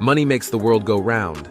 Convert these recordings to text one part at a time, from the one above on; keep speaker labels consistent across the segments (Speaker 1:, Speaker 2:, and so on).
Speaker 1: Money makes the world go round,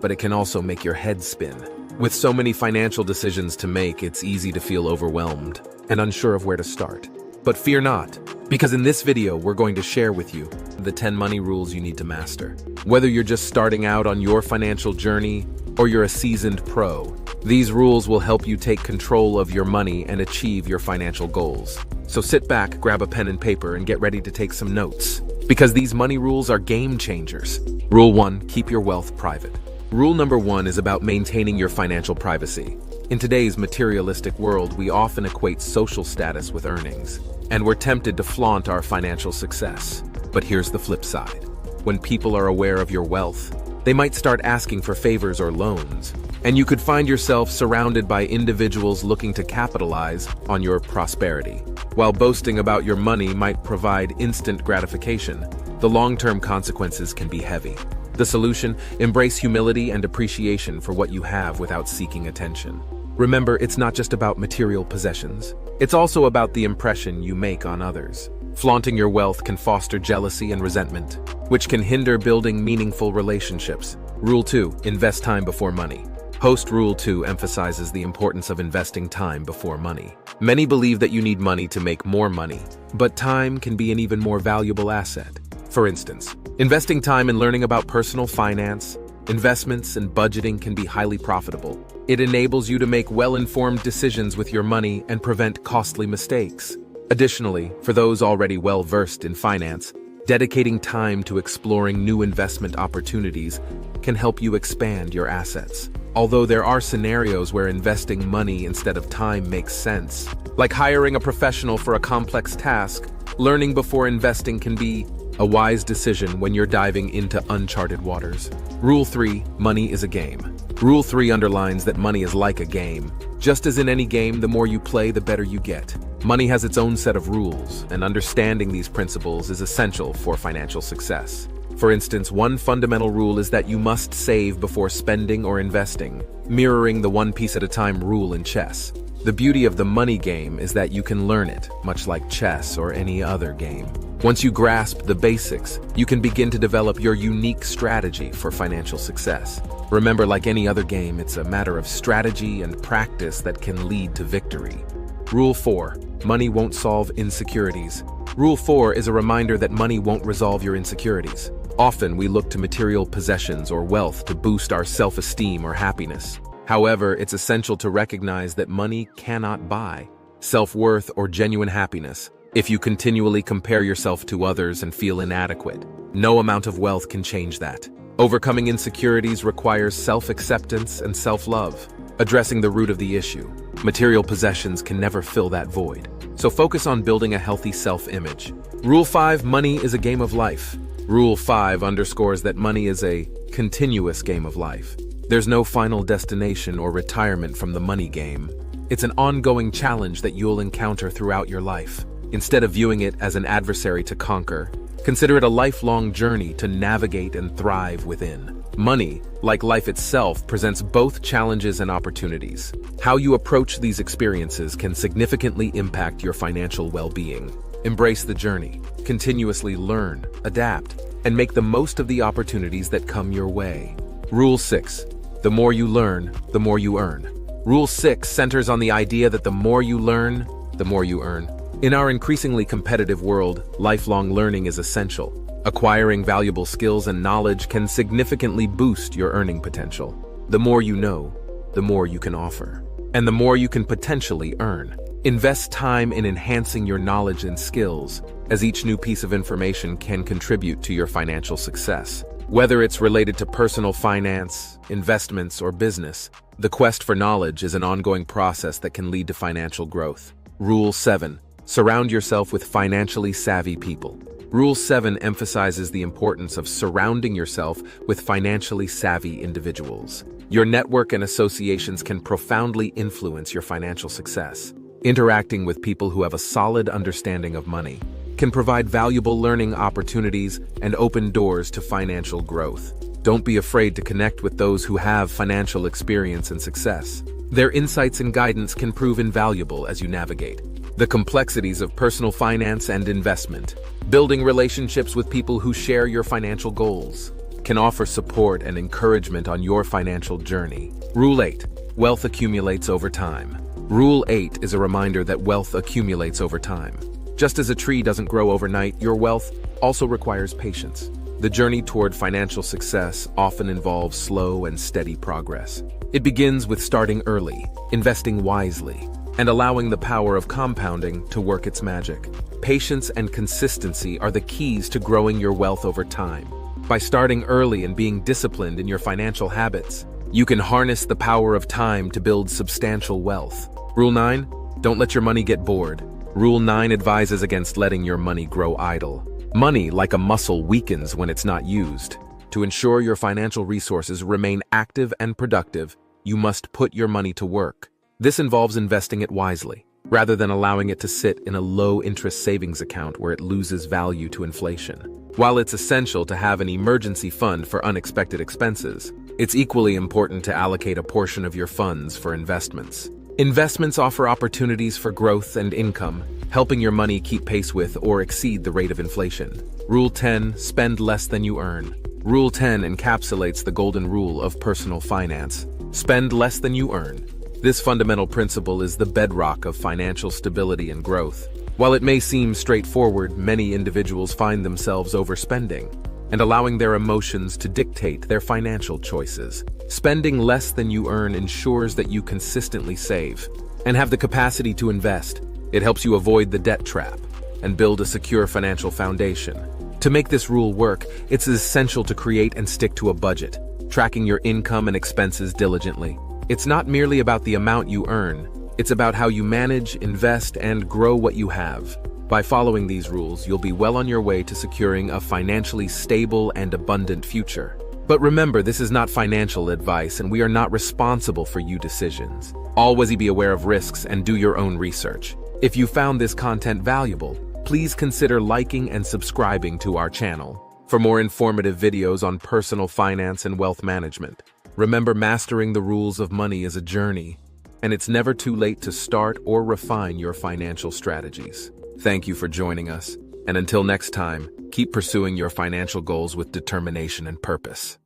Speaker 1: but it can also make your head spin. With so many financial decisions to make, it's easy to feel overwhelmed and unsure of where to start. But fear not, because in this video, we're going to share with you the 10 money rules you need to master. Whether you're just starting out on your financial journey or you're a seasoned pro, these rules will help you take control of your money and achieve your financial goals. So sit back, grab a pen and paper, and get ready to take some notes, because these money rules are game changers. Rule 1, keep your wealth private. Rule number 1 is about maintaining your financial privacy. In today's materialistic world, we often equate social status with earnings, and we're tempted to flaunt our financial success. But here's the flip side. When people are aware of your wealth, they might start asking for favors or loans, and you could find yourself surrounded by individuals looking to capitalize on your prosperity. While boasting about your money might provide instant gratification, the long-term consequences can be heavy. The solution: embrace humility and appreciation for what you have without seeking attention. Remember, it's not just about material possessions. It's also about the impression you make on others. Flaunting your wealth can foster jealousy and resentment, which can hinder building meaningful relationships. Rule 2, invest time before money. Host Rule 2 emphasizes the importance of investing time before money. Many believe that you need money to make more money, but time can be an even more valuable asset. For instance, investing time in learning about personal finance, investments, and budgeting can be highly profitable. It enables you to make well-informed decisions with your money and prevent costly mistakes. Additionally, for those already well-versed in finance, dedicating time to exploring new investment opportunities can help you expand your assets. Although there are scenarios where investing money instead of time makes sense, like hiring a professional for a complex task, learning before investing can be a wise decision when you're diving into uncharted waters. Rule 3, money is a game. Rule 3 underlines that money is like a game. Just as in any game, the more you play, the better you get. Money has its own set of rules, and understanding these principles is essential for financial success. For instance, one fundamental rule is that you must save before spending or investing, mirroring the one piece at a time rule in chess. The beauty of the money game is that you can learn it, much like chess or any other game. Once you grasp the basics, you can begin to develop your unique strategy for financial success. Remember, like any other game, it's a matter of strategy and practice that can lead to victory. Rule 4, money won't solve insecurities. Rule 4 is a reminder that money won't resolve your insecurities. Often, we look to material possessions or wealth to boost our self-esteem or happiness. However, it's essential to recognize that money cannot buy self-worth or genuine happiness. If you continually compare yourself to others and feel inadequate, no amount of wealth can change that. Overcoming insecurities requires self-acceptance and self-love, addressing the root of the issue. Material possessions can never fill that void, so focus on building a healthy self-image. Rule 5, money is a game of life. Rule 5 underscores that money is a continuous game of life. There's no final destination or retirement from the money game. It's an ongoing challenge that you'll encounter throughout your life. Instead of viewing it as an adversary to conquer, consider it a lifelong journey to navigate and thrive within. Money, like life itself, presents both challenges and opportunities. How you approach these experiences can significantly impact your financial well-being. Embrace the journey, continuously learn, adapt, and make the most of the opportunities that come your way. Rule 6, the more you learn, the more you earn. Rule 6 centers on the idea that the more you learn, the more you earn. In our increasingly competitive world, lifelong learning is essential. Acquiring valuable skills and knowledge can significantly boost your earning potential. The more you know, the more you can offer, and the more you can potentially earn. Invest time in enhancing your knowledge and skills, as each new piece of information can contribute to your financial success. Whether it's related to personal finance, investments, or business, the quest for knowledge is an ongoing process that can lead to financial growth. Rule 7. Surround yourself with financially savvy people. Rule 7 emphasizes the importance of surrounding yourself with financially savvy individuals. Your network and associations can profoundly influence your financial success. Interacting with people who have a solid understanding of money can provide valuable learning opportunities and open doors to financial growth. Don't be afraid to connect with those who have financial experience and success. Their insights and guidance can prove invaluable as you navigate the complexities of personal finance and investment. Building relationships with people who share your financial goals can offer support and encouragement on your financial journey. Rule 8. Wealth accumulates over time. Rule 8 is a reminder that wealth accumulates over time. Just as a tree doesn't grow overnight, your wealth also requires patience. The journey toward financial success often involves slow and steady progress. It begins with starting early, investing wisely, and allowing the power of compounding to work its magic. Patience and consistency are the keys to growing your wealth over time. By starting early and being disciplined in your financial habits, you can harness the power of time to build substantial wealth. Rule 9. Don't let your money get bored. Rule 9 advises against letting your money grow idle. Money, like a muscle, weakens when it's not used. To ensure your financial resources remain active and productive, you must put your money to work. This involves investing it wisely, rather than allowing it to sit in a low-interest savings account where it loses value to inflation. While it's essential to have an emergency fund for unexpected expenses, it's equally important to allocate a portion of your funds for investments. Investments offer opportunities for growth and income, helping your money keep pace with or exceed the rate of inflation. Rule 10. Spend less than you earn. Rule 10 encapsulates the golden rule of personal finance. Spend less than you earn. This fundamental principle is the bedrock of financial stability and growth. While it may seem straightforward, many individuals find themselves overspending and allowing their emotions to dictate their financial choices. Spending less than you earn ensures that you consistently save and have the capacity to invest. It helps you avoid the debt trap and build a secure financial foundation. To make this rule work, it's essential to create and stick to a budget, tracking your income and expenses diligently. It's not merely about the amount you earn, it's about how you manage, invest, and grow what you have. By following these rules, you'll be well on your way to securing a financially stable and abundant future. But remember, this is not financial advice, and we are not responsible for your decisions. Always be aware of risks and do your own research. If you found this content valuable, please consider liking and subscribing to our channel for more informative videos on personal finance and wealth management. Remember, mastering the rules of money is a journey, and it's never too late to start or refine your financial strategies. Thank you for joining us, and until next time, keep pursuing your financial goals with determination and purpose.